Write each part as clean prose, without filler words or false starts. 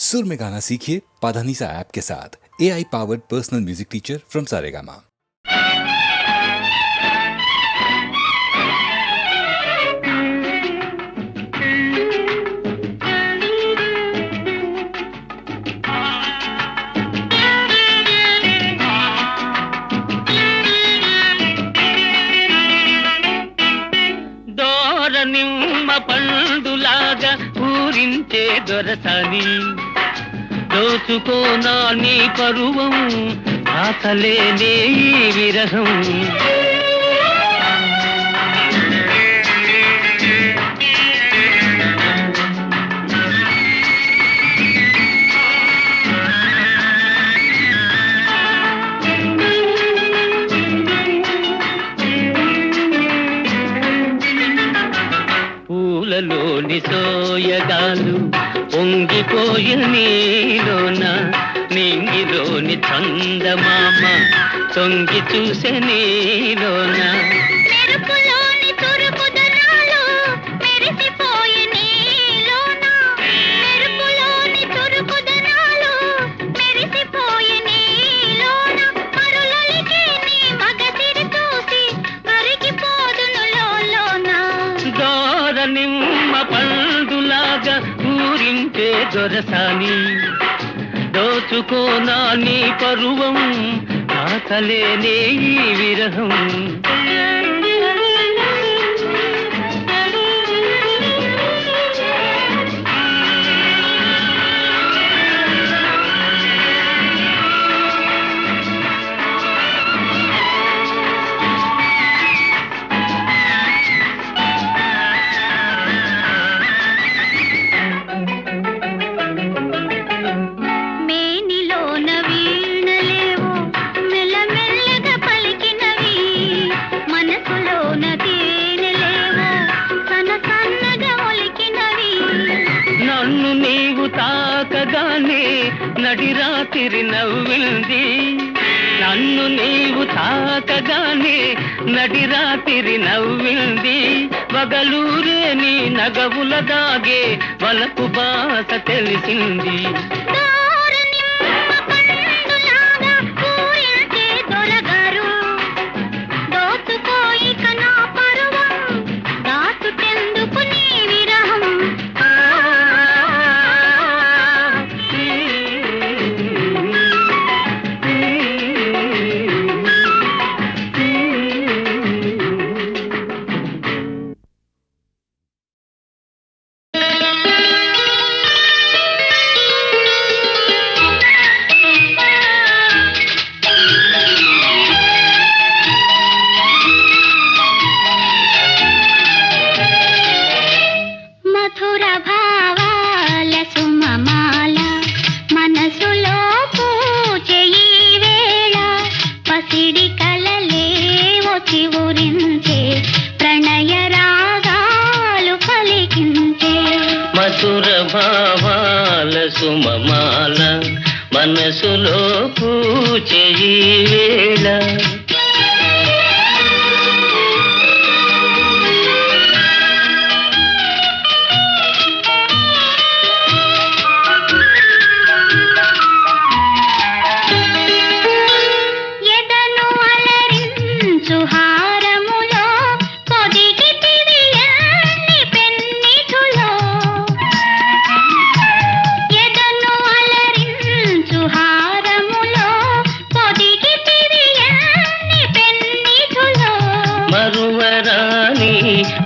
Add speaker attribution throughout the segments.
Speaker 1: सुर में गाना सीखिए पाधानीसा ऐप के साथ। AI powered personal music teacher from Saregama.
Speaker 2: నిమ్మ పండులాగా ఊరించే దొరసాని దోచుకోనా నీ పరువం ఆకలేనే ఈ విరహం పూలలోని సోయగాలు పొంగిపోయి నీలోన నింగిలోని చందమామ తొంగి చూసే నీలోన
Speaker 3: మెరుపులోని తురుపుదనాలు మెరిసిపోయి నీలోన మెరుపులోని తురుపుదనాలు మెరిసిపోయి నీలోన మరులలికి నీ మగసిరి చూసి కరిగిపోదును లోలోన
Speaker 2: నిమ్మ పండులాగా ఊరించే దొరసాని దోచుకోనా నీ పరువం ఆకలేనే ఈ విరహం నన్ను నీవు తాకగానే నడిరాత్రి నవ్వింది నన్ను నీవు తాకగానే నడిరాత్రి నవ్వింది వగలూరే నీ నగవుల దాగే వలపు బాస తెలిసింది మధుర భావాల సుమమాల మనసులో పూచే ఈ వేళ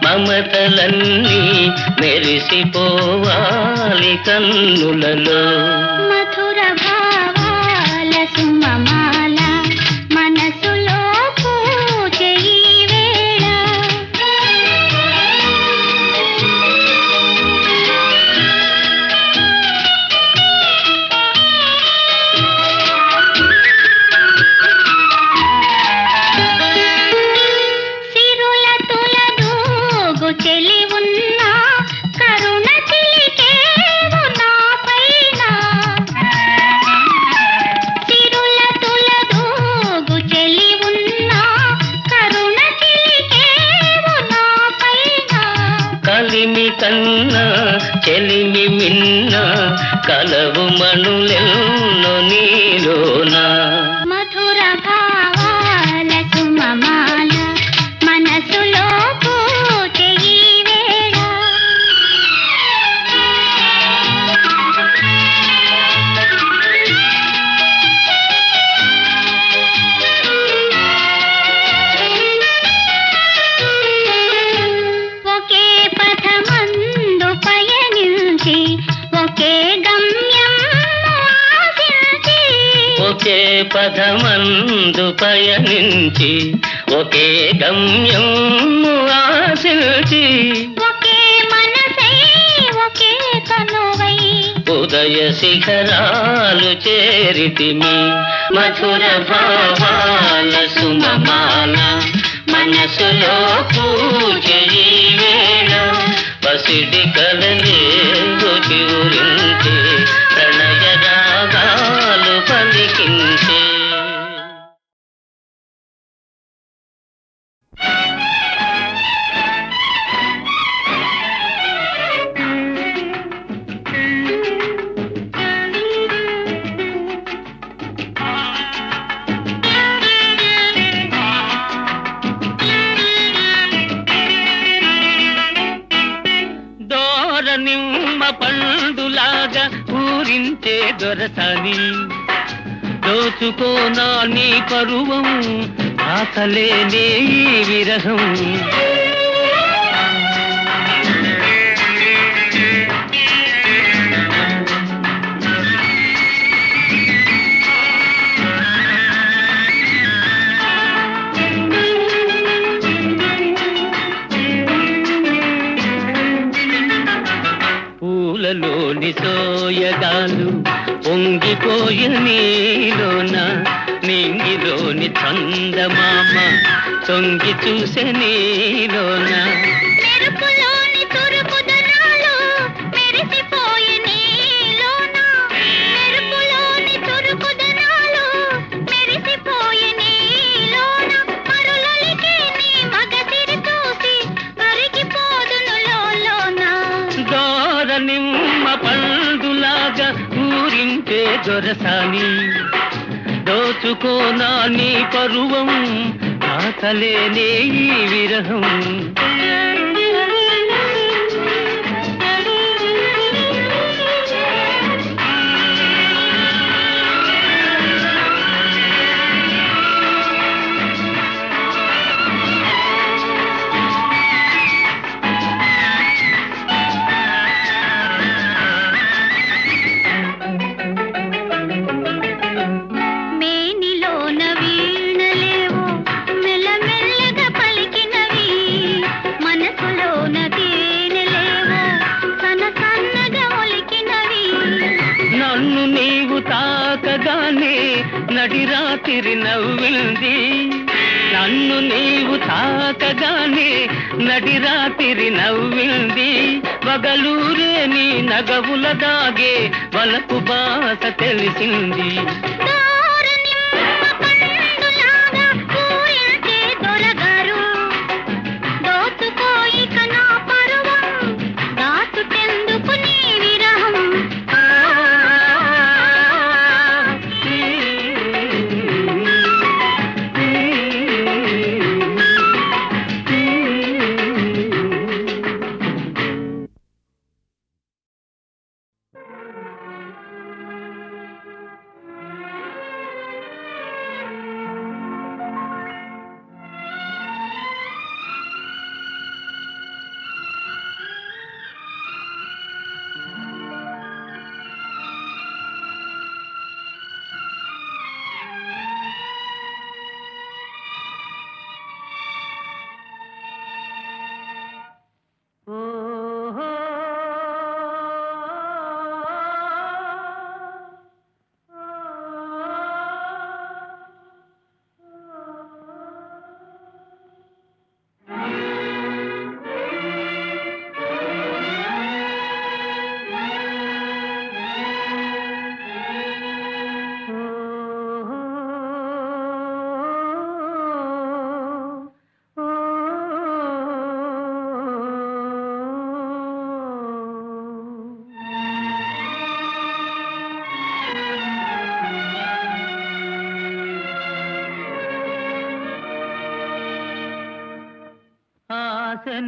Speaker 2: మమతలన్నీ మెరిసిపోవాలి కన్నులలో
Speaker 3: మధుర భావాల సుమమాల మనసులో పూజే ఈ వేళ సిరుల తులదూగు చెలి ఉన్నా కరుణ చిలికేవు నా పైన సిరుల తుల
Speaker 2: కలవు మణులెన్నో నీలోన
Speaker 3: మధుర భావాల సుమమాల మనసులో పూచే ఈ వేళ ఒకే పథమందు పయనించి ఒకే గమ్యం ఆశించి
Speaker 2: ఒకే పదమందు పయనించి ఒకే గమ్యం ఆశించి
Speaker 3: ఒకే మనసై ఒకే కనువై
Speaker 2: ఉదయ శిఖరాలు చేరితిమి మధుర భావాల సుమమాల మనసులో పూజే ఈ వేళ పసిడి కలలేవు చివురించే ప్రణయ రాగాలు పలికించే దోర నిమ్మ పండులాగా ఊరించే దొరసాని దోచుకోనా నీ పరువం ఆకలేనే ఈ విరహం పూలలోని సోయగాలు పొంగిపోయి నీలోన నింగిలోని చందమామ తొంగి చూసే నీలోన
Speaker 3: మెరుపులోని తురుపుదనాలు మెరిసిపోయే నీలోన మెరుపులోని తురుపుదనాలు మెరిసిపోయే నీలోన మరులొలికే నీ మగసిరి చూసి కరిగిపోదును లోలోన
Speaker 2: దోర నిమ్మ పండులాగా ఊరించే దొరసాని దోచుకోనా నీ పరువం ఆకలేనే ఈ విరహం
Speaker 3: మేనిలోన వీణలేవో మెల్లమెల్లగా పలికినవి మనసులోన తేనెలేవో సన్నగా ఒలికినవి
Speaker 2: నన్ను నీవు తాకగానే నడిరాత్రి నవ్వింది నన్ను నీవు తాకగానే నడిరాత్రి నవ్వింది వగలూరే నీ నగవుల దాగే వలపు బాస తెలిసింది
Speaker 3: దోరనిమ్మ పండులాగా పూరించే దొరగారు దోచుకోయిక నా పరువం దాచుటెందుకు నీ విరహం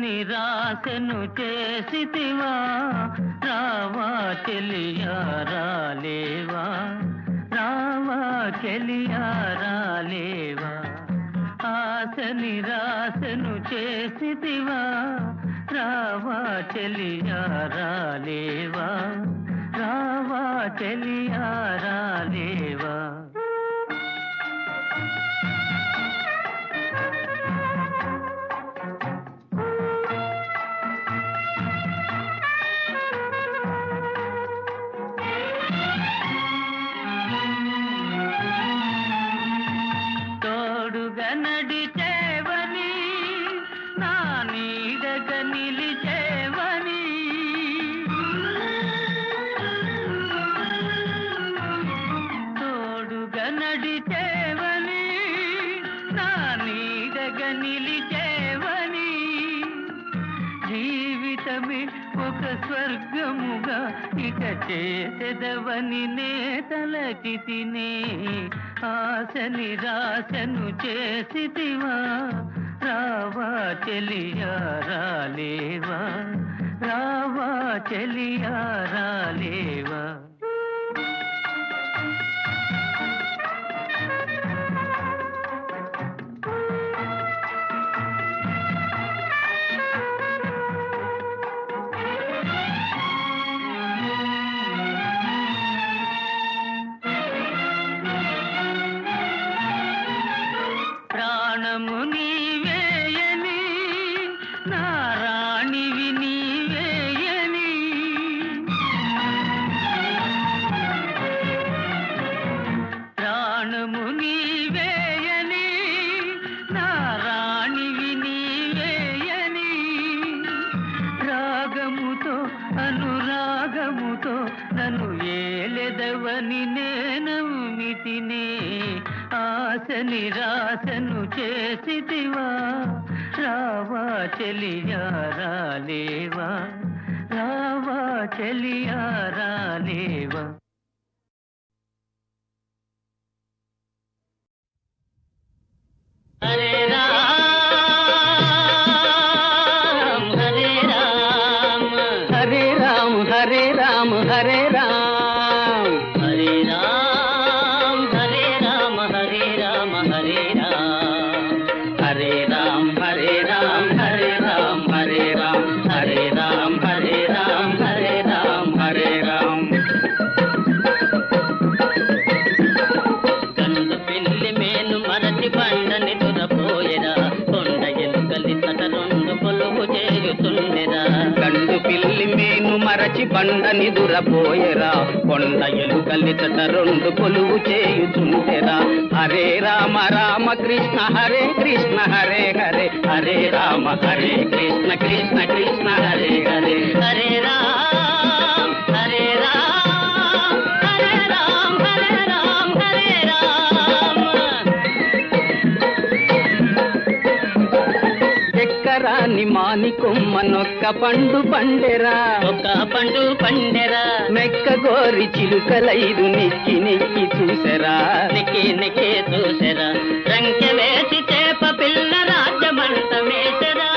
Speaker 2: నిరాశను చేసితివా రావా చెలియా రాలేవా రావా చెలియా రాలేవా ఆశ నిరాశను చేసితివా రావా చెలియా రాలేవా రావా చెలియా రాలేవా తోడుగా నడిచేవని నా నీడగా నిలిచేవని తోడుగా నడిచేవని నా నీడగా నిలిచేవని జీవితమే ఒక స్వర్గముగా ఇక చేసెదవని నే తలచితినే ఆశ నిరాశను చేసితివా రావా చెలియా రాలేవా రావా చెలియా రాలేవా ప్రాణము నీవేయని నా రాణివి నీవేయని ప్రాణము నీవేయని నా రాణివి నీవేయని రాగముతో అనురాగముతో నన్ను ఏలెదవని నేనమ్మితినే ఆశ నిరాశను చేసితివా రావా చెలియా రాలేవా రావా చెలియా రాలేవా హరే రామ్ హరే రామ్ హరే రామ్ హరే రామ్ హరే రామ్ హరే రామ్ హరే రామ్ హరే రామ హరే రామ్ హరే రామ్ హరే రామ్ హరే రామ్ హరే రామ్ హరే రామ్ హరే రామ్ హరే రామ్ హరే రామ్ కందు పిల్లి మేను మరచి బండని దురపోయెరా కొండ ఎలుకలి తట రెండు కొలువు చేయుతుండెరా కందు పిల్లి మేను మరచి బండని దురపోయెరా కొండ ఎలుకలి తట రెండు కొలువు చేయుతుండెరా హరే రామ రామ కృష్ణ హరే కృష్ణ హరే హరే హరే రామ హరే కృష్ణ కృష్ణ కృష్ణ హరే హరే హరే రామ్ హరే రామ్ హరే రామ్ హరే రామ్ హరే రామ్ ఎక్కరాని మాని కొమ్మనొక్క పండు పండెరా ఒక్క పండు పండెరా మెక్క గోరి చిలుకలైదు నెక్కి నెక్కి చూసెరా నెక్కి నెక్కి చూసెరా రంకె వేసి చేప పిల్ల రాజ్యమంత వేసెరా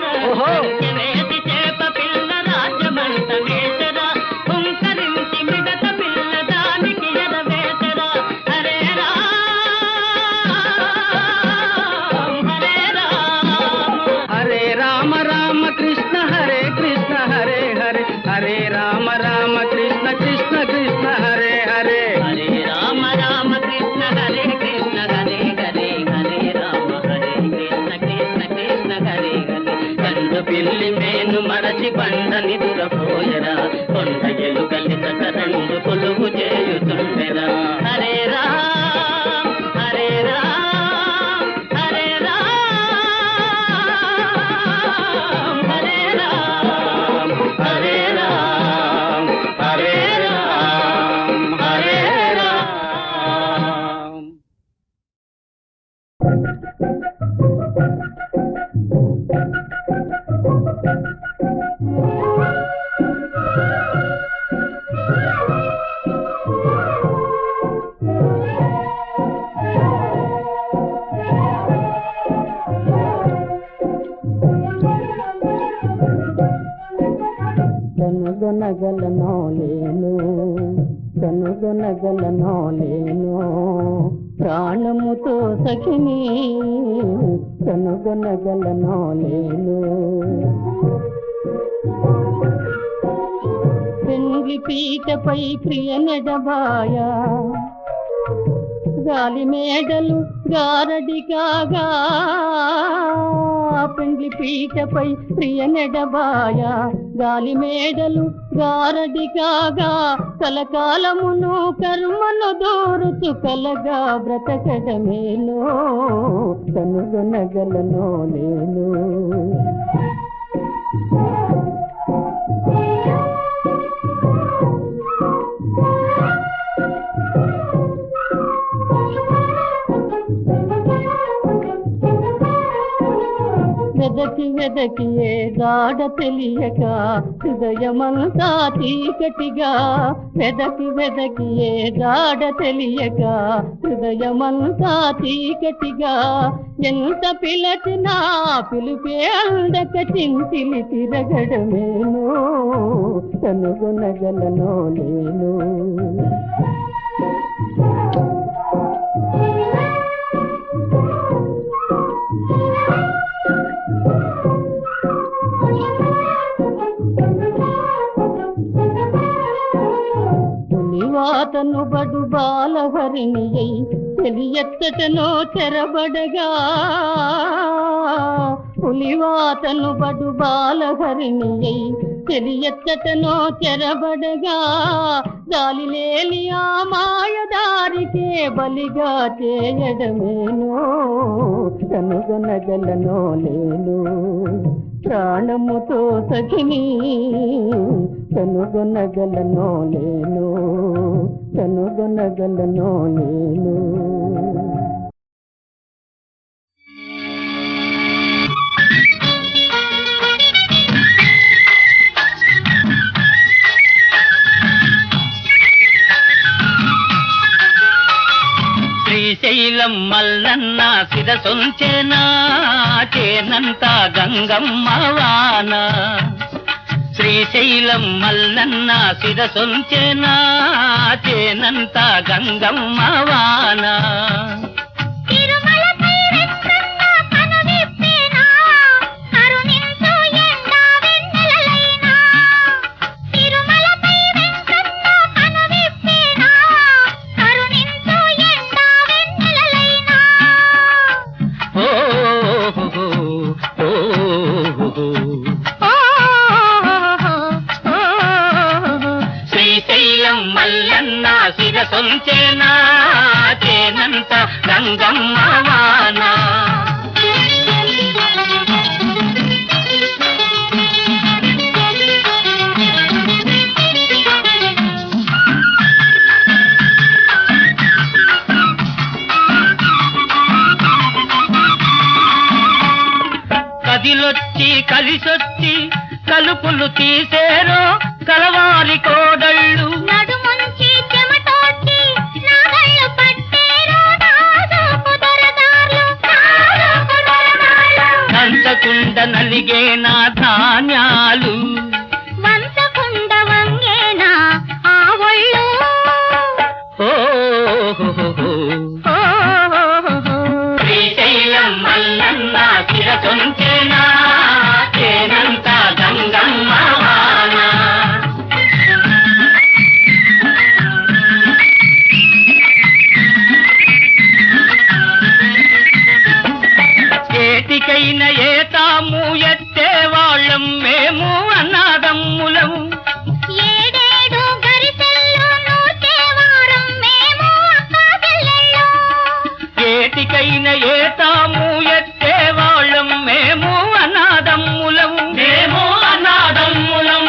Speaker 2: రంకె వేసి చేప పిల్ల రాజ్యమంత వేసెరా హుంకరించి మిగత పిల్ల దానికి ఎదవేసెరా హరే రామ్ హరే రామ్ హరే రామ రామ కృష్ణ హరే కృష్ణ హరే హరే హరే రామ రామ కృష్ణ కృష్ణ కృష్ణ హరే హరే హరే రామ రామ కృష్ణ హరే కృష్ణ హరే హరే హరే రామ హరే కృష్ణ కృష్ణ కృష్ణ హరే హరే కందు పిల్లి మేను మరచి బండని దురపోయరా కొండ ఎలుకలి తట రెండు కొలువు చేయుతుండెరా హరే రామ్ హరే రామ్ హరే రామ్ హరే రామ్ హరే రామ్ హరే రామ్ హరే రామ్ కనుగొనగలనోలేను కనుగొనగలనోలేను ప్రాణముతో సఖిని కనుగొనగలనోలేను పెండ్లి పీటపై ప్రియ నెడబాయా గాలి మేడలు గారడి కాగా పెండ్లి పీటపై ప్రియ నెడబాయా గాలి మేడలు గారడి కాగా కలకాలమును కర్మను దూరుచు కలగా బ్రతకడమేలో కనుగొనగలనో నేను వెదకి వెదకి ఏ గాఢ తెలియక హృదయమంతా చీకటిగా వెదకి వెదకి ఏ గాఢ తెలియక హృదయమంతా చీకటిగా ఎంత పిలచినా పిలిపే అందక చింతిలి తిరగడమేను కనుగొనగలనో నేను వాతను బడు బాలహరిణియై తెలియత్తటనో చెరబడగా పులివాతను బడు బాలహరిణియై తెలియత్తటనో చెరబడగా గాలిలేని ఆ మాయదారికే బలిగా చేయడమేనో కనుగొనగలనో లేను ప్రాణముతో సఖిని కనుగొనగలనో లేను కనుగొనగలనో లేను
Speaker 4: శ్రీశైలం మల్లన్న శిరసొంచెనా చేనంత గంగమ్మ వాన శ్రీశైలం మల్లన్న శిరసొంచెనా చేనంత గంగమ్మ వాన శ్రీశైలం మల్లన్న శిరసొంచెనా చేనంత గంగమ్మ వాన కదిలొచ్చి కలిసొచ్చి కలుపులు తీసేరో కలవారి కోడళ్ళు
Speaker 3: నడుముంచి చెమటోడ్చి నాగళ్ళు పట్టేరో నాదోపు దొరదార్లు
Speaker 4: కంచకుండ నలిగే నా ధాన్యాలు
Speaker 3: వంచకుండ వంగేనా ఆ ఒళ్ళు
Speaker 4: శ్రీశైలం మల్లన్న శిరసొంచెనా చేనంత గంగమ్మ వాన ఏటికైన ఏతాము ఎత్తే వాళ్ళం మేము అన్నాదమ్ములము
Speaker 3: ఏడేడు గరిసెల్లో నూర్చేవారం మేము అక్కాచెల్లెళ్ళు
Speaker 4: ఏటికైన ఏతాము ఎత్తే వాళ్ళం మేము అన్నాదమ్ములము మేము అన్నాదమ్ములం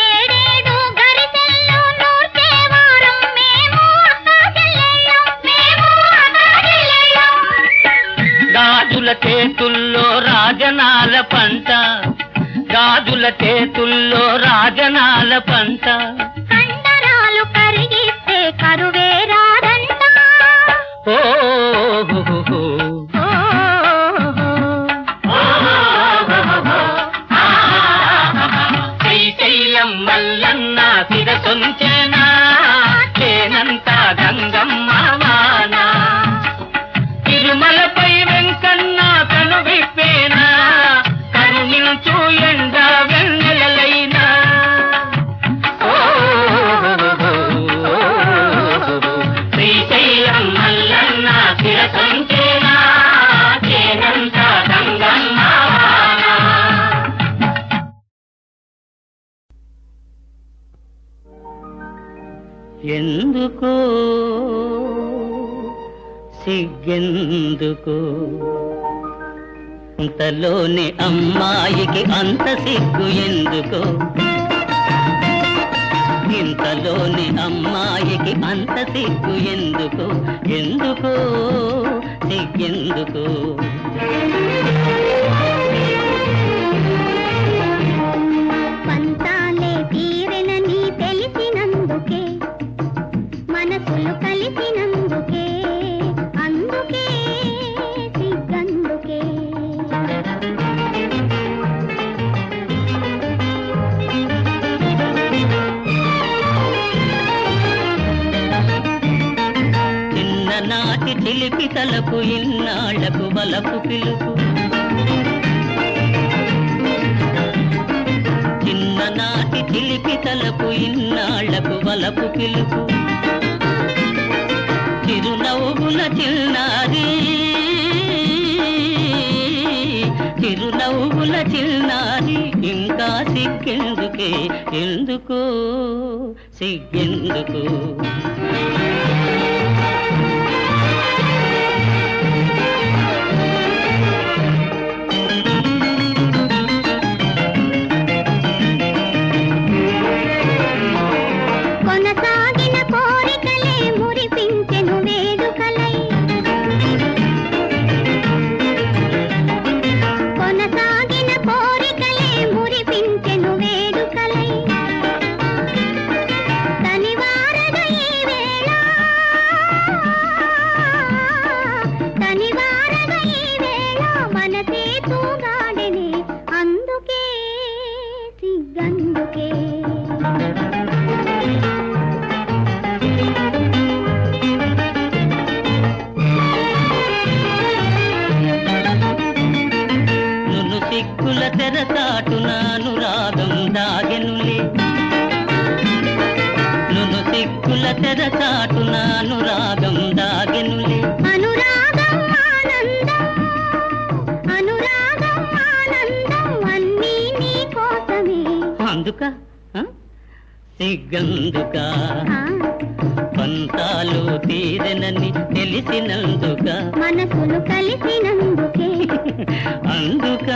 Speaker 3: ఏడేడు గరిసెల్లో నూర్చేవారం మేము అక్కాచెల్లెళ్ళు మేము అక్కాచెల్లెళ్ళు
Speaker 4: గాజుల చేతుల్లో రాజనాల పంట గాజుల చేతుల్లో రాజనాల పంట
Speaker 3: కండరాలు కరిగిస్తే కరువే రాదంట
Speaker 4: ఓ శ్రీశైలం మల్ల ఎందుకో సిగ్గెందుకో అంతలోని అమ్మాయికి అంత సిగ్గు ఎందుకో ఇంతలోని అమ్మాయికి అంత సిగ్గు ఎందుకో ఎందుకో సిగ్గెందుకో
Speaker 3: పంతాలే తీరెనని తెలిసినందుకే మనసులు కలిసినందుకే అందుకే సిగ్గందుకే
Speaker 4: చిన్ననాటి చిలిపి తలపు ఇన్నాళ్లకు బలపు పిలుపు చిన్ననాటి చిలిపి తలపు ఇన్నాళ్లకు బలపు పిలుపు చిరునవ్వుల చిన్నారి చిరునవ్వుల చిన్నారి ఇంకా సిగ్గెందుకే ఎందుకో సిగ్గెందుకు
Speaker 3: కొనసాగిన కోరికలే మురిపించెను వేడుకలై కొనసాగిన కోరికలే మురిపించెను వేడుకలై తనివారగ ఈ వేళ తనివారగ ఈ వేళ మనసే తూగాడెనే అందుకే సిగ్గందుకే
Speaker 4: నును సిగ్గుల తెరచాటున అనురాగం దాగెనులే నును సిగ్గుల తెరచాటున అనురాగం దాగెనులే
Speaker 3: అనురాగం ఆనందం అనురాగం ఆనందం అన్నీ నీ కోసమే
Speaker 4: అందుక ఆ? సిగ్గందుక
Speaker 3: ఆ,
Speaker 4: పంతాలు తీరెనని తెలిసినందుక
Speaker 3: మనసులు కలిసినందుకే
Speaker 4: అందుక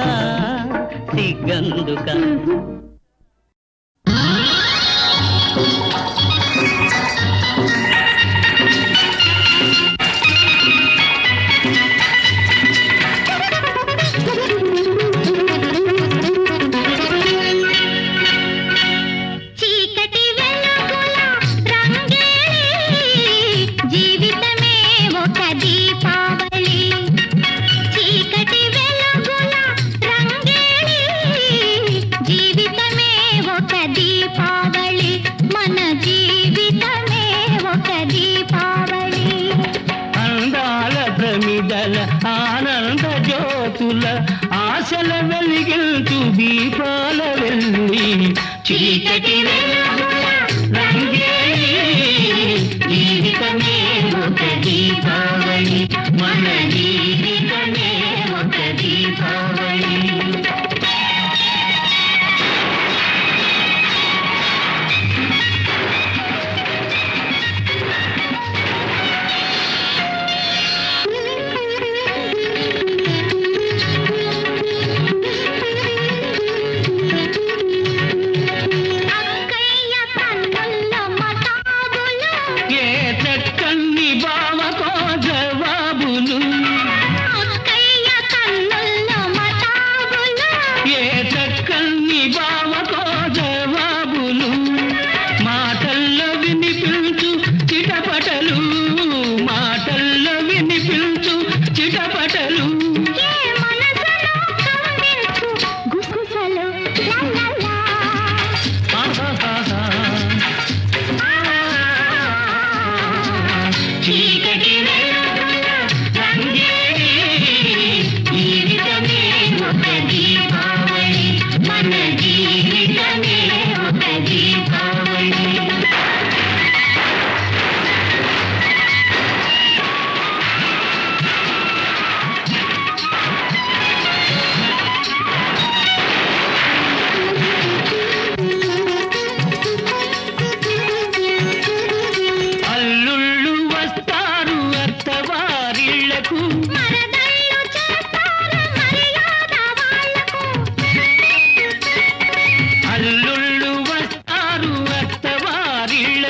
Speaker 4: సిగ్గందుక
Speaker 3: చీకటి వెలుగుల రంగేలి జీవితమే ఒక దీపావళి చీకటి వెలుగుల రంగేలి జీవితమే ఒక దీపావళి మన జీవితమే ఒక దీపావళి
Speaker 4: అందాల ప్రమిదల ఆనంద జ్యోతుల ఆశల వెలిగించు దీపాల వెళ్ళి చీకటి వెలుగుల రంగేలి జీవితమే ఒక దీపావళి మన జీవితమే ఒక దీపావళి
Speaker 3: అక్కయ్య కన్నుల్లో మతాబులు
Speaker 4: ఏ చక్కని బావకో జవాబులు
Speaker 3: అక్కయ్య కన్నుల్లో మతాబులు
Speaker 4: ఏ చక్కని బావకో జవాబులు మాటల్లో వినిపించు చిటపటలు మాటల్లో వినిపించు చిటపటలు
Speaker 3: ఏ మనసులో కవ్వించు గుసగుసలు లలలా.
Speaker 4: ఆహాహాహా. చీకటి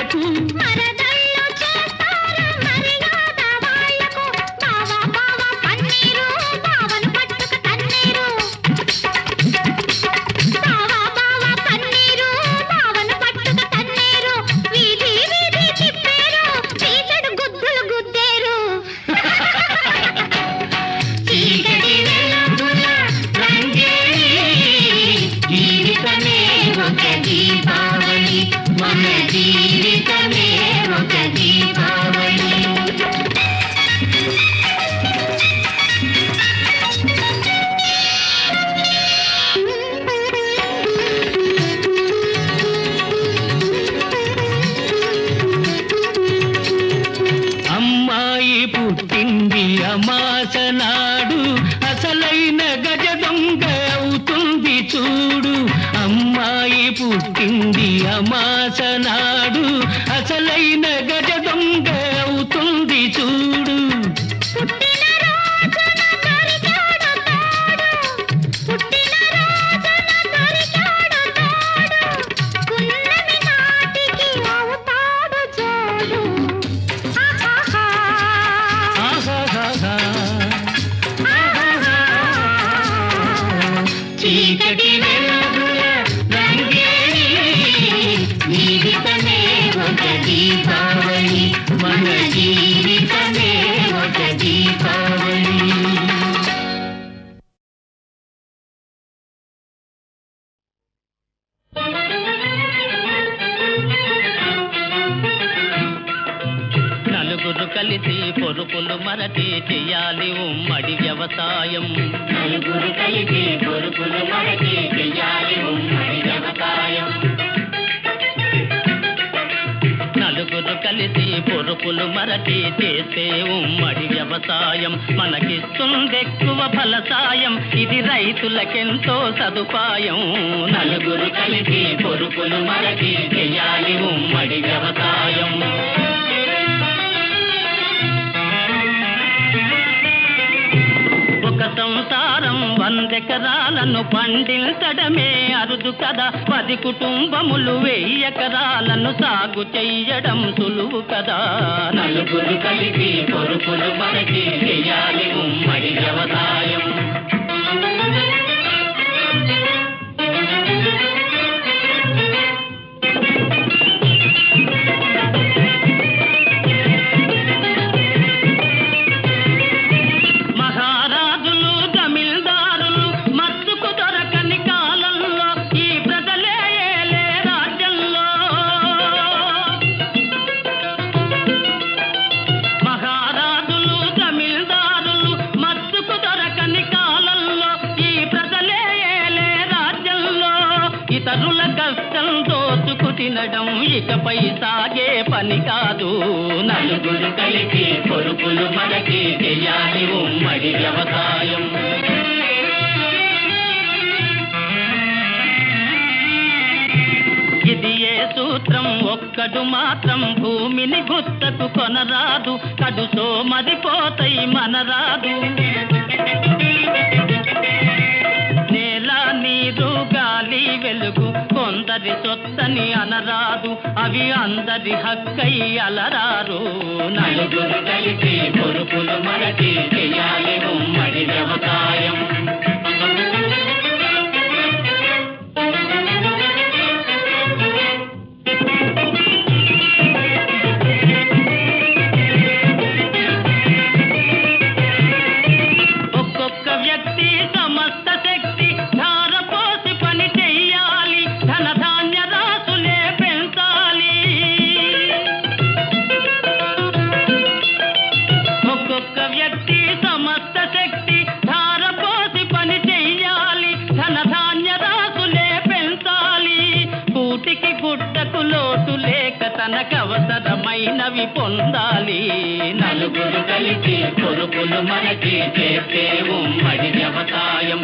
Speaker 4: వాళ్లకు
Speaker 3: మరదళ్ళు చేస్తారు మర్యాద వాళ్లకు బావ బావ పన్నీరు బావను పట్టుక తన్నీరు బావ బావ పన్నీరు బావను పట్టుక తన్నీరు వీధి వీధి తిప్పేరు చీకటి గుద్దులు గుద్దేరు
Speaker 4: చీకటి వెలుగుల రంగేలి జీవితమే ఒక దీపావళి మన జీవితమే ఒక దీపావళి అమ్మాయి పుట్టింది అమాస నాడు అసలైన గజ దొంగ అవుతుంది చూడు అమ్మాయి పుట్టింది అమాస నాడు అసలైన గజ దొంగ అవుతుంది చూడు
Speaker 3: పుట్టిన రోజున దొరికాడు తోడు పుట్టిన రోజున దొరికాడు తోడు పున్నమి నాటికి అవుతాడు జోడు ఆహాహా
Speaker 4: ఆహాహాహా. చీకటి వెలుగుల రంగేలి జీవితమే ఒక దీపావళి మన జీవితమే ఒక దీపావళి నలుగురు కలిసి పొరుపులు మరచి చెయ్యాలి ఉమ్మడి వ్యవసాయం నలుగురు కలిసి పొరుపులు మరచి చెయ్యాలి ఉమ్మడి వ్యవసాయం నలుగురు కలిసి పొరుపులు మరచి చేసే ఉమ్మడి వ్యవసాయం మనకిస్తుందెక్కువ ఫలసాయం ఇది రైతులకెంతో సదుపాయం నలుగురు కలిసి పొరుపులు మరచి చెయ్యాలి ఉమ్మడి వ్యవసాయం ఒక సంసారం 100 ఎకరాలను పండించడమే అరుదు కదా 10 కుటుంబములు 1000 ఎకరాలను సాగు చెయ్యడం సులువు కదా నలుగురు కలిసి పొరుపులు మనకి చెయ్యాలి ఉమ్మడి వ్యవసాయం ఇతరుల కష్టం దోచుకు తినడం ఇకపై సాగే పని కాదు నలుగురు కలిసి పొరుపులు మనకి చెయ్యాలి ఉమ్మడి వ్యవసాయం ఇది ఏ సూత్రం ఒక్కడు మాత్రం భూమిని గుత్తకు కొనరాదు కడు సోమరిపోతాయి మనరాదు నేల నీరు గాలి వెలుగు కొందరి సొత్తని అనరాదు అవి అందరి హక్కై అలరారు నలుగురు కలిసి పొరుపులు మనకి చెయ్యాలి ఉమ్మడి వ్యవసాయం ఒక్కొక్క వ్యక్తి సమస్త శక్తి ధారపోసి పని చెయ్యాలి ధనధాన్య రాసులే పెంచాలి ఒక్కొక్క వ్యక్తి సమస్త శక్తి ధారపోసి పని చెయ్యాలి ధనధాన్య రాసులే పెంచాలి కూటికి గుడ్డకు లోటు లేక తనకవసరమైనవి పొందాలి నలుగురు కలిసి పొరుపులు మనకి చేసే ఉమ్మడి వ్యవసాయం